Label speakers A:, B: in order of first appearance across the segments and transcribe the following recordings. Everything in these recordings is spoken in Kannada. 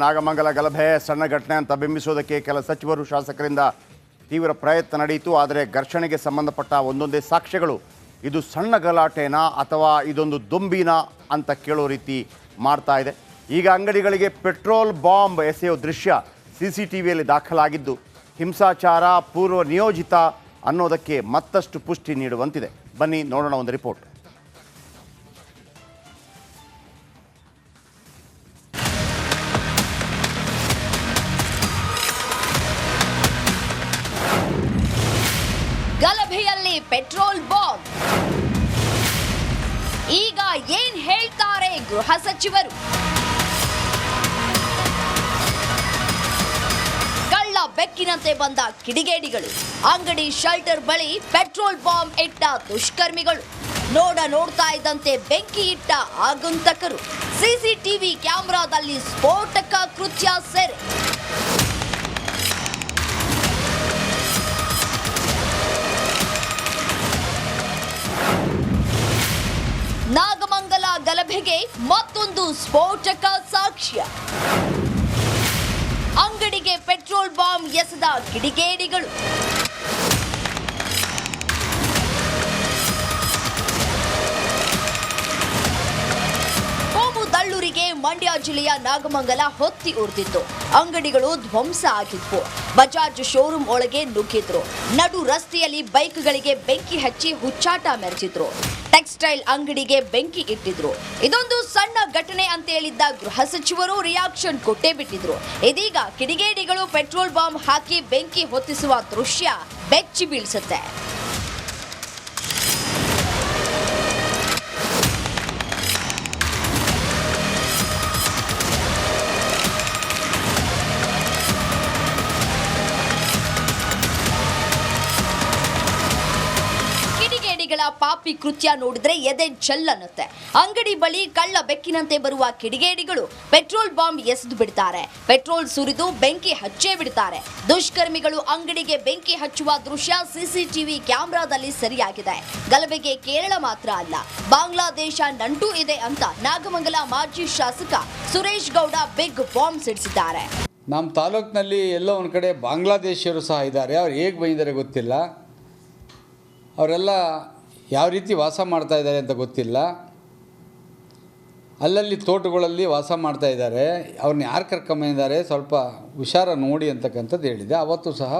A: ನಾಗಮಂಗಲ ಗಲಭೆ ಸಣ್ಣ ಘಟನೆ ಅಂತ ಬಿಂಬಿಸೋದಕ್ಕೆ ಕೆಲ ಸಚಿವರು ಶಾಸಕರಿಂದ ತೀವ್ರ ಪ್ರಯತ್ನ ನಡೆಯಿತು. ಆದರೆ ಘರ್ಷಣೆಗೆ ಸಂಬಂಧಪಟ್ಟ ಒಂದೊಂದೇ ಸಾಕ್ಷ್ಯಗಳು ಇದು ಸಣ್ಣ ಗಲಾಟೆನಾ ಅಥವಾ ಇದೊಂದು ದೊಂಬಿನಾ ಅಂತ ಕೇಳೋ ರೀತಿ ಮಾಡ್ತಾ ಇದೆ. ಈಗ ಅಂಗಡಿಗಳಿಗೆ ಪೆಟ್ರೋಲ್ ಬಾಂಬ್ ಎಸೆಯೋ ದೃಶ್ಯ CCTVಯಲ್ಲಿ ದಾಖಲಾಗಿದ್ದು ಹಿಂಸಾಚಾರ ಪೂರ್ವ ನಿಯೋಜಿತ ಅನ್ನೋದಕ್ಕೆ ಮತ್ತಷ್ಟು ಪುಷ್ಟಿ ನೀಡುವಂತಿದೆ. ಬನ್ನಿ ನೋಡೋಣ ಒಂದು ರಿಪೋರ್ಟ್.
B: ಗಲಭೆಯಲ್ಲಿ petrol bomb. ಈಗ ಏನ್ ಹೇಳ್ತಾರೆ ಗೃಹ ಸಚಿವರು? ಕಳ್ಳ ಬೆಕ್ಕಿನಂತೆ ಬಂದ ಕಿಡಿಗೇಡಿಗಳು, ಅಂಗಡಿ ಶೆಲ್ಟರ್ ಬಳಿ ಪೆಟ್ರೋಲ್ ಬಾಂಬ್ ಇಟ್ಟ ದುಷ್ಕರ್ಮಿಗಳು, ನೋಡ್ತಾ ಇದ್ದಂತೆ ಬೆಂಕಿ ಇಟ್ಟ ಆಗಂತಕರು, CCTV ಕ್ಯಾಮೆರಾದಲ್ಲಿ ಸ್ಫೋಟಕ ಕೃತ್ಯ ಸೆರೆ. ನಾಗಮಂಗಲ ಗಲಭೆಗೆ ಮತ್ತೊಂದು ಸ್ಫೋಟಕ ಸಾಕ್ಷ್ಯ. ಅಂಗಡಿಗೆ ಪೆಟ್ರೋಲ್ ಬಾಂಬ್ ಎಸೆದ ಕಿಡಿಗೇಡಿಗಳು. ಕೋಮು ದಳ್ಳೂರಿಗೆ ಮಂಡ್ಯ ಜಿಲ್ಲೆಯ ನಾಗಮಂಗಲ ಹೊತ್ತಿ ಉರಿದಿತ್ತು. ಅಂಗಡಿಗಳು ಧ್ವಂಸ ಆಗಿದ್ವು. ಬಜಾಜ್ ಶೋರೂಮ್ ಒಳಗೆ ನುಗ್ಗಿದ್ರು. ನಡು ರಸ್ತೆಯಲ್ಲಿ ಬೈಕ್ಗಳಿಗೆ ಬೆಂಕಿ ಹಚ್ಚಿ ಹುಚ್ಚಾಟ ಮೆರೆಸಿದ್ರು. ಟೆಕ್ಸ್ಟೈಲ್ ಅಂಗಡಿಗೆ ಬೆಂಕಿ ಇಟ್ಟಿದ್ರು. ಇದೊಂದು ಸಣ್ಣ ಘಟನೆ ಅಂತ ಹೇಳಿದ್ದ ಗೃಹ ಸಚಿವರು ರಿಯಾಕ್ಷನ್ ಕೊಟ್ಟೇ ಬಿಟ್ಟಿದ್ರು. ಇದೀಗ ಕಿಡಿಗೇಡಿಗಳು ಪೆಟ್ರೋಲ್ ಬಾಂಬ್ ಹಾಕಿ ಬೆಂಕಿ ಹೊತ್ತಿಸುವ ದೃಶ್ಯ ಬೆಚ್ಚಿ ಬೀಳಿಸುತ್ತೆ. ಪಾಪಿ ಕೃತ್ಯ ನೋಡಿದ್ರೆ ಎದೆ ಜಲ್ಲನ್ನುತ್ತೆ. ಅಂಗಡಿ ಬಳಿ ಕಳ್ಳ ಬೆಕ್ಕಿನಂತೆ ಬರುವ ಕಿಡಿಗೇಡಿಗಳು ಪೆಟ್ರೋಲ್ ಬಾಂಬ್ ಎಸೆದು ಬಿಡ್ತಾರೆ. ಪೆಟ್ರೋಲ್ ಸುರಿದು ಬೆಂಕಿ ಹಚ್ಚೇ ಬಿಡ್ತಾರೆ. ದುಷ್ಕರ್ಮಿಗಳು ಅಂಗಡಿಗೆ ಬೆಂಕಿ ಹಚ್ಚುವ ದೃಶ್ಯ CCTV ಕ್ಯಾಮೆರಾದಲ್ಲಿ ಸೆರೆಯಾಗಿದೆ. ಗಲಭೆಗೆ ಕೇರಳ ಮಾತ್ರ ಅಲ್ಲ, ಬಾಂಗ್ಲಾದೇಶ ನಂಟು ಇದೆ ಅಂತ ನಾಗಮಂಗಲ ಮಾಜಿ ಶಾಸಕ ಸುರೇಶ್ ಗೌಡ ಬಿಗ್ ಬಾಂಬ್ ಸಿಡಿಸಿದ್ದಾರೆ.
C: ನಮ್ಮ ತಾಲೂಕಿನಲ್ಲಿ ಎಲ್ಲೋ ಒಂದು ಕಡೆ ಬಾಂಗ್ಲಾದೇಶಿಯರು ಸಹ ಇದ್ದಾರೆ. ಅವ್ರು ಹೇಗೆ ಬಂದಿದ್ದಾರೆ ಗೊತ್ತಿಲ್ಲ. ಅವರೆಲ್ಲ ಯಾವ ರೀತಿ ವಾಸ ಮಾಡ್ತಾ ಇದ್ದಾರೆ ಅಂತ ಗೊತ್ತಿಲ್ಲ. ಅಲ್ಲಲ್ಲಿ ತೋಟಗಳಲ್ಲಿ ವಾಸ ಮಾಡ್ತಾ ಇದ್ದಾರೆ. ಅವ್ರನ್ನ ಯಾರು ಕರ್ಕೊಂಬಂದಿದ್ದಾರೆ, ಸ್ವಲ್ಪ ಹುಷಾರ ನೋಡಿ ಅಂತಕ್ಕಂಥದ್ದು ಹೇಳಿದೆ. ಅವತ್ತು ಸಹ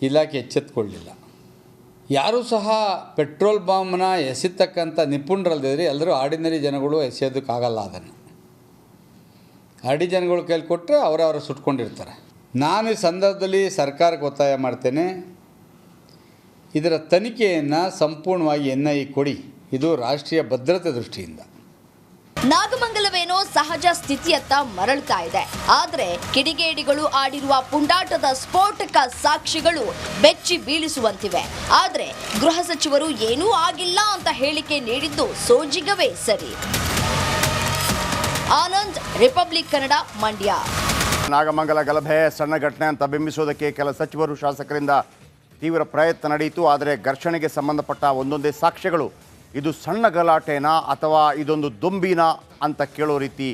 C: ಇಲಾಖೆ ಎಚ್ಚೆತ್ತುಕೊಳ್ಳಲಿಲ್ಲ. ಯಾರೂ ಸಹ ಪೆಟ್ರೋಲ್ ಬಾಂಬ್ನ ಎಸೆತಕ್ಕಂಥ ನಿಪುಣರಲ್ಲದಿದ್ದರೆ ಎಲ್ಲರೂ ಆರ್ಡಿನರಿ ಜನಗಳು ಎಸೆಯೋದಕ್ಕಾಗಲ್ಲ. ಅದನ್ನು ಆರ್ಡಿ ಜನಗಳು ಕೈಲಿ ಕೊಟ್ಟರೆ ಅವರವರ ಸುಟ್ಕೊಂಡಿರ್ತಾರೆ. ನಾನು ಈ ಸಂದರ್ಭದಲ್ಲಿ ಸರ್ಕಾರಕ್ಕೆ ಒತ್ತಾಯ ಮಾಡ್ತೇನೆ, ಇದರ ತನಿಖೆಯನ್ನು ಸಂಪೂರ್ಣವಾಗಿ NIA ಕೊಡಿ. ಇದು ರಾಷ್ಟ್ರೀಯ ಭದ್ರತೆ ದೃಷ್ಟಿಯಿಂದ.
B: ನಾಗಮಂಗಲವೇನೋ ಸಹಜ ಸ್ಥಿತಿಯತ್ತ ಮರಳ್ತಾ ಇದೆ. ಆದರೆ ಕಿಡಿಗೇಡಿಗಳು ಆಡಿರುವ ಪುಂಡಾಟದ ಸ್ಫೋಟಕ ಸಾಕ್ಷಿಗಳು ಬೆಚ್ಚಿ ಬೀಳಿಸುವಂತಿವೆ. ಆದರೆ ಗೃಹ ಸಚಿವರು ಏನೂ ಆಗಿಲ್ಲ ಅಂತ ಹೇಳಿಕೆ ನೀಡಿದ್ದು ಸೋಜಿಗವೇ ಸರಿ. ಆನಂದ್, ರಿಪಬ್ಲಿಕ್ ಕನ್ನಡ, ಮಂಡ್ಯ.
A: ನಾಗಮಂಗಲ ಗಲಭೆ ಸಣ್ಣ ಘಟನೆ ಅಂತ ಬಿಂಬಿಸೋದಕ್ಕೆ ಕೆಲ ಸಚಿವರು ಶಾಸಕರಿಂದ ತೀವ್ರ ಪ್ರಯತ್ನ ನಡೆಯಿತು. ಆದರೆ ಘರ್ಷಣೆಗೆ ಸಂಬಂಧಪಟ್ಟ ಒಂದೊಂದೇ ಸಾಕ್ಷ್ಯಗಳು ಇದು ಸಣ್ಣ ಗಲಾಟೆನಾ ಅಥವಾ ಇದೊಂದು ದೊಂಬಿನಾ ಅಂತ ಕೇಳೋ ರೀತಿ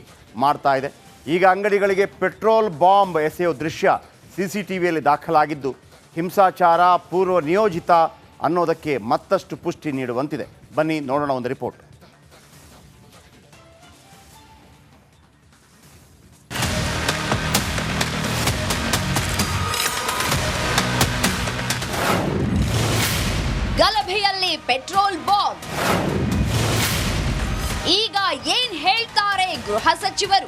A: ಮಾಡ್ತಾ ಇದೆ. ಈಗ ಅಂಗಡಿಗಳಿಗೆ ಪೆಟ್ರೋಲ್ ಬಾಂಬ್ ಎಸೆಯೋ ದೃಶ್ಯ CCTVಯಲ್ಲಿ ದಾಖಲಾಗಿದ್ದು ಹಿಂಸಾಚಾರ ಪೂರ್ವ ನಿಯೋಜಿತ ಅನ್ನೋದಕ್ಕೆ ಮತ್ತಷ್ಟು ಪುಷ್ಟಿ ನೀಡುವಂತಿದೆ. ಬನ್ನಿ ನೋಡೋಣ ಒಂದು ರಿಪೋರ್ಟ್.
B: ಗಲಭೆಯಲ್ಲಿ petrol bomb. ಈಗ ಏನ್ ಹೇಳ್ತಾರೆ ಗೃಹ ಸಚಿವರು?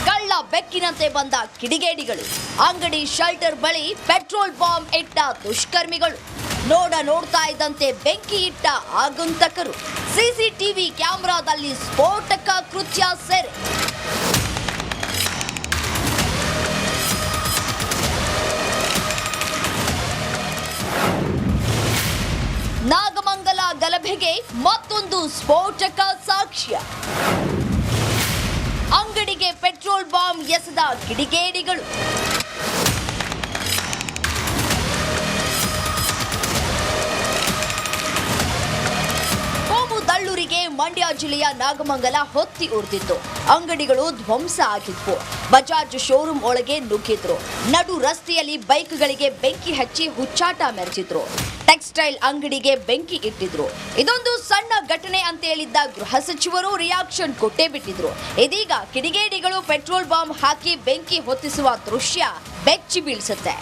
B: ಕಳ್ಳ ಬೆಕ್ಕಿನಂತೆ ಬಂದ ಕಿಡಿಗೇಡಿಗಳು, ಅಂಗಡಿ ಶೆಲ್ಟರ್ ಬಳಿ ಪೆಟ್ರೋಲ್ ಬಾಂಬ್ ಇಟ್ಟ ದುಷ್ಕರ್ಮಿಗಳು, ನೋಡ್ತಾ ಇದ್ದಂತೆ ಬೆಂಕಿ ಇಟ್ಟ ಆಗಂತಕರು, CCTV ಕ್ಯಾಮೆರಾದಲ್ಲಿ ಸ್ಫೋಟಕ ಕೃತ್ಯ ಸೆರೆ. ನಾಗಮಂಗಲ ಗಲಭೆಗೆ ಮತ್ತೊಂದು ಸ್ಫೋಟಕ ಸಾಕ್ಷ್ಯ. ಅಂಗಡಿಗೆ ಪೆಟ್ರೋಲ್ ಬಾಂಬ್ ಎಸೆದ ಕಿಡಿಗೇಡಿಗಳು. ದಳ್ಳೂರಿಗೆ ಮಂಡ್ಯ ಜಿಲ್ಲೆಯ ನಾಗಮಂಗಲ ಹೊತ್ತಿ ಉರಿದಿತ್ತು. ಅಂಗಡಿಗಳು ಧ್ವಂಸ ಆಗಿದ್ವು. ಬಜಾಜ್ ಶೋರೂಮ್ ಒಳಗೆ ನುಗ್ಗಿದ್ರು. ನಡು ರಸ್ತೆಯಲ್ಲಿ ಬೈಕ್ಗಳಿಗೆ ಬೆಂಕಿ ಹಚ್ಚಿ ಹುಚ್ಚಾಟ ಮೆರೆಸಿದ್ರು. ಟೆಕ್ಸ್ಟೈಲ್ ಅಂಗಡಿಗೆ ಬೆಂಕಿ ಇಟ್ಟಿದ್ರು. ಇದೊಂದು ಸಣ್ಣ ಘಟನೆ ಅಂತ ಹೇಳಿದ್ದ ಗೃಹ ಸಚಿವರು ರಿಯಾಕ್ಷನ್ ಕೊಟ್ಟೇ ಬಿಟ್ಟಿದ್ರು. ಇದೀಗ ಕಿಡಿಗೇಡಿಗಳು ಪೆಟ್ರೋಲ್ ಬಾಂಬ್ ಹಾಕಿ ಬೆಂಕಿ ಹೊತ್ತಿಸುವ ದೃಶ್ಯ ಬೆಚ್ಚಿ ಬೀಳಿಸುತ್ತೆ.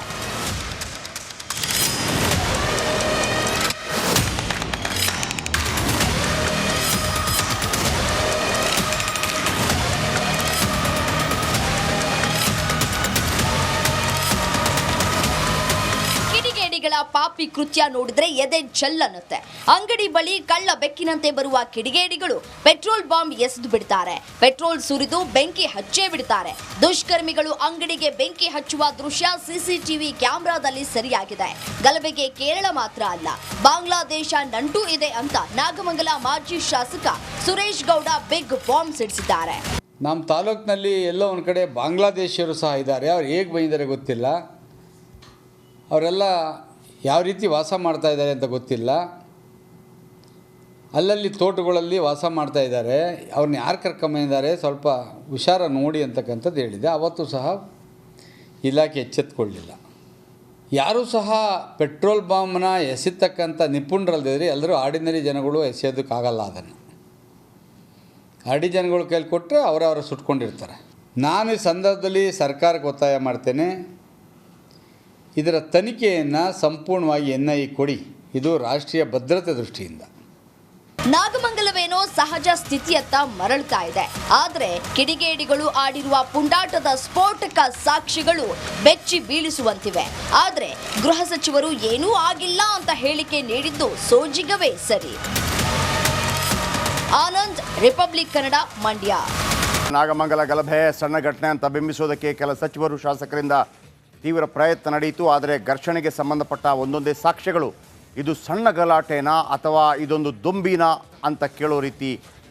B: ಪಾಪಿ ಕೃತ್ಯ ನೋಡಿದ್ರೆ ಎದೆ ಜಲ್ಲನ್ನುತ್ತೆ. ಅಂಗಡಿ ಬಳಿ ಕಳ್ಳ ಬೆಕ್ಕಿನಂತೆ ಬರುವ ಕಿಡಿಗೇಡಿಗಳು ಪೆಟ್ರೋಲ್ ಬಾಂಬ್ ಎಸೆದು ಬಿಡ್ತಾರೆ. ಪೆಟ್ರೋಲ್ ಸುರಿದು ಬೆಂಕಿ ಹಚ್ಚೇ ಬಿಡ್ತಾರೆ. ದುಷ್ಕರ್ಮಿಗಳು ಅಂಗಡಿಗೆ ಬೆಂಕಿ ಹಚ್ಚುವ ದೃಶ್ಯ ಸಿಸಿಟಿವಿ ಕ್ಯಾಮೆರಾದಲ್ಲಿ ಸೆರೆಯಾಗಿದೆ. ಗಲಭೆಗೆ ಕೇರಳ ಮಾತ್ರ ಅಲ್ಲ, ಬಾಂಗ್ಲಾದೇಶ ನಂಟು ಇದೆ ಅಂತ ನಾಗಮಂಗಲ ಮಾಜಿ ಶಾಸಕ ಸುರೇಶ್ ಗೌಡ ಬಿಗ್ ಬಾಂಬ್ ಸಿಡಿಸಿದ್ದಾರೆ.
C: ನಮ್ಮ ತಾಲೂಕಿನಲ್ಲಿ ಎಲ್ಲೋ ಒಂದು ಕಡೆ ಬಾಂಗ್ಲಾದೇಶಿಯರು ಸಹ ಇದ್ದಾರೆ. ಅವ್ರು ಹೇಗೆ ಬಂದಿದ್ದಾರೆ ಗೊತ್ತಿಲ್ಲ. ಅವರೆಲ್ಲ ಯಾವ ರೀತಿ ವಾಸ ಮಾಡ್ತಾ ಇದ್ದಾರೆ ಅಂತ ಗೊತ್ತಿಲ್ಲ. ಅಲ್ಲಲ್ಲಿ ತೋಟಗಳಲ್ಲಿ ವಾಸ ಮಾಡ್ತಾ ಇದ್ದಾರೆ. ಅವ್ರನ್ನ ಯಾರು ಕರ್ಕೊಂಬಂದಿದ್ದಾರೆ ಸ್ವಲ್ಪ ಹುಷಾರ ನೋಡಿ ಅಂತಕ್ಕಂಥದ್ದು ಹೇಳಿದೆ. ಅವತ್ತು ಸಹ ಇಲಾಖೆ ಎಚ್ಚೆತ್ತುಕೊಳ್ಳಲಿಲ್ಲ. ಯಾರೂ ಸಹ ಪೆಟ್ರೋಲ್ ಬಾಂಬ್ನ ಎಸೆತಕ್ಕಂಥ ನಿಪುಣರಲ್ಲದಿದ್ದರೆ ಎಲ್ಲರೂ ಆರ್ಡಿನರಿ ಜನಗಳು ಎಸೆಯೋದಕ್ಕಾಗಲ್ಲ. ಅದನ್ನು ಆರ್ಡಿ ಜನಗಳು ಕೈಲಿ ಕೊಟ್ಟರೆ ಅವರವರ ಸುಟ್ಕೊಂಡಿರ್ತಾರೆ. ನಾನು ಈ ಸಂದರ್ಭದಲ್ಲಿ ಸರ್ಕಾರಕ್ಕೆ ಒತ್ತಾಯ ಮಾಡ್ತೇನೆ, ಇದರ ತನಿಖೆಯನ್ನು ಸಂಪೂರ್ಣವಾಗಿ NIA ಕೊಡಿ. ಇದು ರಾಷ್ಟ್ರೀಯ ಭದ್ರತೆ ದೃಷ್ಟಿಯಿಂದ.
B: ನಾಗಮಂಗಲವೇನೋ ಸಹಜ ಸ್ಥಿತಿಯತ್ತ ಮರಳ್ತಾ ಇದೆ. ಆದರೆ ಕಿಡಿಗೇಡಿಗಳು ಆಡಿರುವ ಪುಂಡಾಟದ ಸ್ಫೋಟಕ ಸಾಕ್ಷಿಗಳು ಬೆಚ್ಚಿ ಬೀಳಿಸುವಂತಿವೆ. ಆದರೆ ಗೃಹ ಸಚಿವರು ಏನೂ ಆಗಿಲ್ಲ ಅಂತ ಹೇಳಿಕೆ ನೀಡಿದ್ದು ಸೋಜಿಗವೇ ಸರಿ. ಆನಂದ್, ರಿಪಬ್ಲಿಕ್ ಕನ್ನಡ, ಮಂಡ್ಯ.
A: ನಾಗಮಂಗಲ ಗಲಭೆ ಸಣ್ಣ ಘಟನೆ ಅಂತ ಬಿಂಬಿಸೋದಕ್ಕೆ ಕೆಲ ಸಚಿವರು ಶಾಸಕರಿಂದ ತೀವ್ರ ಪ್ರಯತ್ನ ನಡೆಯಿತು. ಆದರೆ ಘರ್ಷಣೆಗೆ ಸಂಬಂಧಪಟ್ಟ ಒಂದೊಂದೇ ಸಾಕ್ಷ್ಯಗಳು ಇದು ಸಣ್ಣ ಗಲಾಟೆನಾ ಅಥವಾ ಇದೊಂದು ದೊಂಬಿನಾ ಅಂತ ಕೇಳೋ ರೀತಿ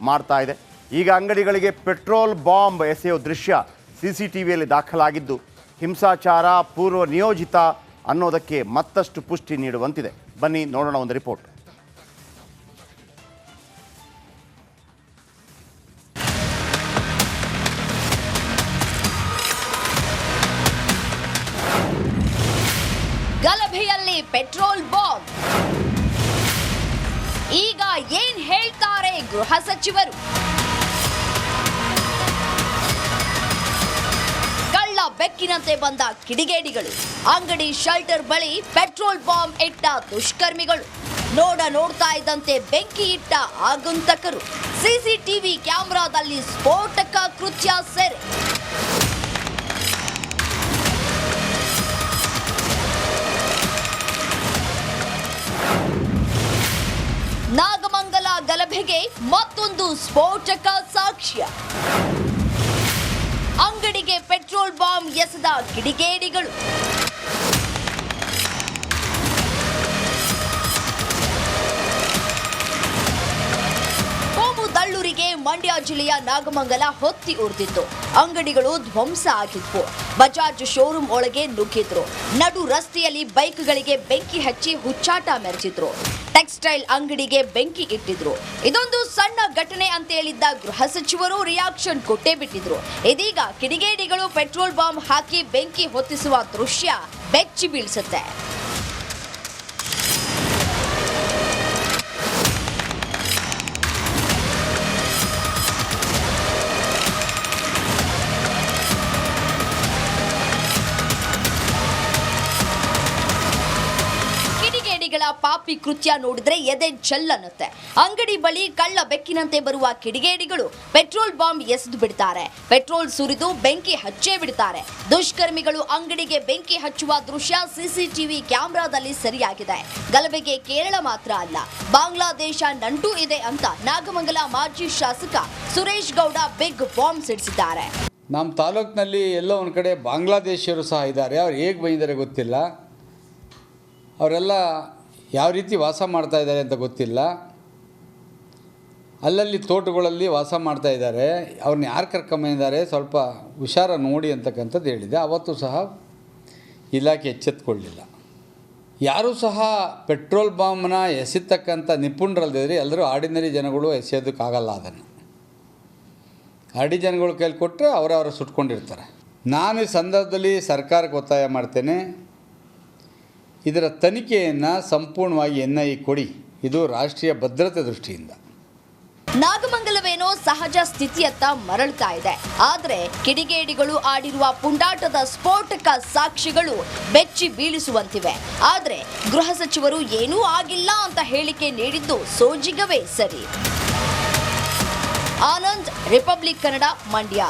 A: ಮಾಡ್ತಾ ಇದೆ. ಈಗ ಅಂಗಡಿಗಳಿಗೆ ಪೆಟ್ರೋಲ್ ಬಾಂಬ್ ಎಸೆಯೋ ದೃಶ್ಯ CCTVಯಲ್ಲಿ ದಾಖಲಾಗಿದ್ದು ಹಿಂಸಾಚಾರ ಪೂರ್ವ ನಿಯೋಜಿತ ಅನ್ನೋದಕ್ಕೆ ಮತ್ತಷ್ಟು ಪುಷ್ಟಿ ನೀಡುವಂತಿದೆ. ಬನ್ನಿ ನೋಡೋಣ ಒಂದು ರಿಪೋರ್ಟ್.
B: ಗಲಭೆಯಲ್ಲಿ petrol bomb. ಈಗ ಏನ್ ಹೇಳ್ತಾರೆ ಗೃಹ ಸಚಿವರು? ಕಳ್ಳ ಬೆಕ್ಕಿನಂತೆ ಬಂದ ಕಿಡಿಗೇಡಿಗಳು, ಅಂಗಡಿ ಶೆಲ್ಟರ್ ಬಳಿ ಪೆಟ್ರೋಲ್ ಬಾಂಬ್ ಇಟ್ಟ ದುಷ್ಕರ್ಮಿಗಳು, ನೋಡ್ತಾ ಇದ್ದಂತೆ ಬೆಂಕಿ ಇಟ್ಟ ಆಗಂತಕರು, CCTV ಕ್ಯಾಮೆರಾದಲ್ಲಿ ಸ್ಫೋಟಕ ಕೃತ್ಯ ಸೆರೆ. ನಾಗಮಂಗಲ ಗಲಭೆಗೆ ಮತ್ತೊಂದು ಸ್ಫೋಟಕ ಸಾಕ್ಷ್ಯ. ಅಂಗಡಿಗೆ ಪೆಟ್ರೋಲ್ ಬಾಂಬ್ ಎಸೆದ ಕಿಡಿಗೇಡಿಗಳು. ದಳ್ಳೂರಿಗೆ ಮಂಡ್ಯ ಜಿಲ್ಲೆಯ ನಾಗಮಂಗಲ ಹೊತ್ತಿ ಉರಿದಿತ್ತು. ಅಂಗಡಿಗಳು ಧ್ವಂಸ ಆಗಿದ್ವು. ಬಜಾಜ್ ಶೋರೂಮ್ ಒಳಗೆ ನುಗ್ಗಿದ್ರು. ನಡು ರಸ್ತೆಯಲ್ಲಿ ಬೈಕ್ಗಳಿಗೆ ಬೆಂಕಿ ಹಚ್ಚಿ ಹುಚ್ಚಾಟ ಮೆರೆಸಿದ್ರು. ಟೆಕ್ಸ್ಟೈಲ್ ಅಂಗಡಿಗೆ ಬೆಂಕಿ ಇಟ್ಟಿದ್ರು. ಇದೊಂದು ಸಣ್ಣ ಘಟನೆ ಅಂತ ಹೇಳಿದ್ದ ಗೃಹ ಸಚಿವರು ರಿಯಾಕ್ಷನ್ ಕೊಟ್ಟೇ ಬಿಟ್ಟಿದ್ರು. ಇದೀಗ ಕಿಡಿಗೇಡಿಗಳು ಪೆಟ್ರೋಲ್ ಬಾಂಬ್ ಹಾಕಿ ಬೆಂಕಿ ಹೊತ್ತಿಸುವ ದೃಶ್ಯ ಬೆಚ್ಚಿ ಬೀಳಿಸುತ್ತೆ. ಪಾಪಿ ಕೃತ್ಯ ನೋಡಿದ್ರೆ ಎದೆ ಜಲ್ಲನ್ನುತ್ತೆ. ಅಂಗಡಿ ಬಳಿ ಕಳ್ಳ ಬೆಕ್ಕಿನಂತೆ ಬರುವ ಕಿಡಿಗೇಡಿಗಳು ಪೆಟ್ರೋಲ್ ಬಾಂಬ್ ಎಸೆದು ಬಿಡ್ತಾರೆ. ಪೆಟ್ರೋಲ್ ಸುರಿದು ಬೆಂಕಿ ಹಚ್ಚೇ ಬಿಡ್ತಾರೆ. ದುಷ್ಕರ್ಮಿಗಳು ಅಂಗಡಿಗೆ ಬೆಂಕಿ ಹಚ್ಚುವ ದೃಶ್ಯ CCTV ಕ್ಯಾಮೆರಾದಲ್ಲಿ ಸೆರೆಯಾಗಿದೆ. ಗಲಭೆಗೆ ಕೇರಳ ಮಾತ್ರ ಅಲ್ಲ, ಬಾಂಗ್ಲಾದೇಶ ನಂಟು ಇದೆ ಅಂತ ನಾಗಮಂಗಲ ಮಾಜಿ ಶಾಸಕ ಸುರೇಶ್ ಗೌಡ ಬಿಗ್ ಬಾಂಬ್ ಸಿಡಿಸಿದ್ದಾರೆ.
C: ನಮ್ಮ ತಾಲೂಕಿನಲ್ಲಿ ಎಲ್ಲೋ ಒಂದು ಕಡೆ ಬಾಂಗ್ಲಾದೇಶಿಯರು ಸಹ ಇದ್ದಾರೆ. ಅವ್ರು ಹೇಗೆ ಬಂದಿದ್ದಾರೆ ಗೊತ್ತಿಲ್ಲ. ಅವರೆಲ್ಲ ಯಾವ ರೀತಿ ವಾಸ ಮಾಡ್ತಾ ಇದ್ದಾರೆ ಅಂತ ಗೊತ್ತಿಲ್ಲ. ಅಲ್ಲಲ್ಲಿ ತೋಟಗಳಲ್ಲಿ ವಾಸ ಮಾಡ್ತಾ ಇದ್ದಾರೆ. ಅವ್ರನ್ನ ಯಾರು ಕರ್ಕೊಂಬಂದಿದ್ದಾರೆ ಸ್ವಲ್ಪ ಹುಷಾರ ನೋಡಿ ಅಂತಕ್ಕಂಥದ್ದು ಹೇಳಿದೆ. ಅವತ್ತು ಸಹ ಇಲಾಖೆ ಎಚ್ಚೆತ್ತುಕೊಳ್ಳಲಿಲ್ಲ. ಯಾರೂ ಸಹ ಪೆಟ್ರೋಲ್ ಬಾಂಬ್ನ ಎಸೆತಕ್ಕಂಥ ನಿಪುಣರಲ್ಲದಿದ್ದರೆ ಎಲ್ಲರೂ ಆರ್ಡಿನರಿ ಜನಗಳು ಎಸೆಯೋದಕ್ಕಾಗಲ್ಲ. ಅದನ್ನು ಆರ್ಡಿ ಜನಗಳು ಕೈಲಿ ಕೊಟ್ಟರೆ ಅವರವರು ಸುಟ್ಕೊಂಡಿರ್ತಾರೆ. ನಾನು ಈ ಸಂದರ್ಭದಲ್ಲಿ ಸರ್ಕಾರಕ್ಕೆ ಒತ್ತಾಯ ಮಾಡ್ತೇನೆ, ಇದರ ತನಿಖೆಯನ್ನು ಸಂಪೂರ್ಣವಾಗಿ NIA ಕೊಡಿ. ಇದು ರಾಷ್ಟ್ರೀಯ ಭದ್ರತೆ ದೃಷ್ಟಿಯಿಂದ.
B: ನಾಗಮಂಗಲವೇನೋ ಸಹಜ ಸ್ಥಿತಿಯತ್ತ ಮರಳ್ತಾ ಇದೆ. ಆದರೆ ಕಿಡಿಗೇಡಿಗಳು ಆಡಿರುವ ಪುಂಡಾಟದ ಸ್ಫೋಟಕ ಸಾಕ್ಷಿಗಳು ಬೆಚ್ಚಿ ಬೀಳಿಸುವಂತಿವೆ. ಆದರೆ ಗೃಹ ಸಚಿವರು ಏನೂ ಆಗಿಲ್ಲ ಅಂತ ಹೇಳಿಕೆ ನೀಡಿದ್ದು ಸೋಜಿಗವೇ ಸರಿ. ಆನಂದ್, ರಿಪಬ್ಲಿಕ್ ಕನ್ನಡ, ಮಂಡ್ಯ.